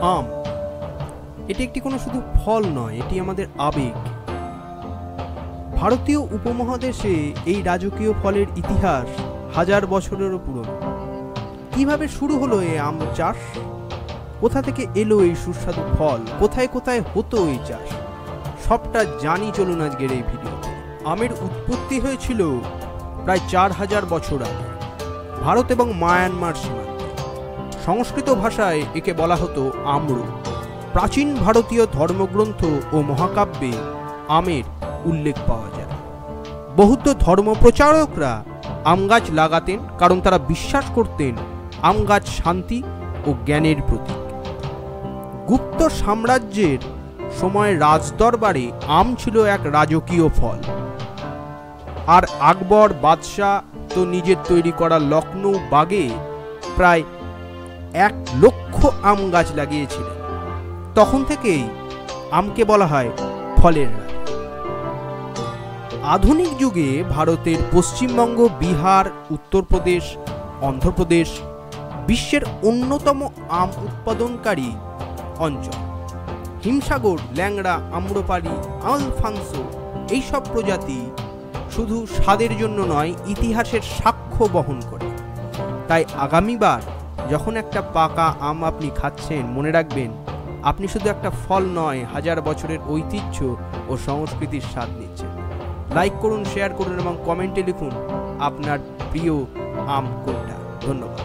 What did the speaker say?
আম এটি একটি কোনো শুধু ফল নয়, এটি আমাদের আবেগ। ভারতীয় উপমহাদেশে এই রাজকীয় ফলের ইতিহাস হাজার বছরেরও পুরনো। কিভাবে শুরু হলো এই আম চাষ, কোথা থেকে এলো এই সুস্বাদু ফল, কোথায় কোথায় হতো এই চাষ, সবটা জানি চলুন আজকের এই ভিডিওতে। আমের উৎপত্তি হয়েছিল প্রায় 4000 বছর আগে ভারত এবং মায়ানমার সীমান্তে। সংস্কৃত ভাষায় একে বলা হতো আম্র। প্রাচীন ভারতীয় ধর্মগ্রন্থ ও মহাকাব্যে আমের উল্লেখ পাওয়া যায়। বৌদ্ধ ধর্মপ্রচারকরা আম গাছ লাগাতেন কারণ তারা বিশ্বাস করতেন আম গাছ শান্তি ও জ্ঞানের প্রতীক। গুপ্ত সাম্রাজ্যের সময় রাজদরবারে আম ছিল এক রাজকীয় ফল। আর আকবর বাদশাহ তো নিজের তৈরি করা লখনৌ বাগে প্রায় 1 লক্ষ আম গাছ লাগিয়েছিলেন। তখন থেকেই আমকে বলা হয় ফলের রাজা। আধুনিক যুগে ভারতের পশ্চিমবঙ্গ, বিহার, উত্তরপ্রদেশ, অন্ধ্রপ্রদেশ বিশ্বের অন্যতম আম উৎপাদনকারী অঞ্চল। হিমসাগর, ল্যাংড়া, আম্রপালি, আলফানসো এইসব প্রজাতি শুধু স্বাদের জন্য নয়, ইতিহাসের সাক্ষ্য বহন করে। তাই আগামীবার যখন একটা পাকা আম আপনি খাচ্ছেন, মনে রাখবেন আপনি শুধু একটা ফল নয়, হাজার বছরের ঐতিহ্য ও সংস্কৃতির স্বাদ নিচ্ছেন। লাইক করুন, শেয়ার করুন এবং কমেন্টে লিখুন আপনার প্রিয় আম কোনটা। ধন্যবাদ।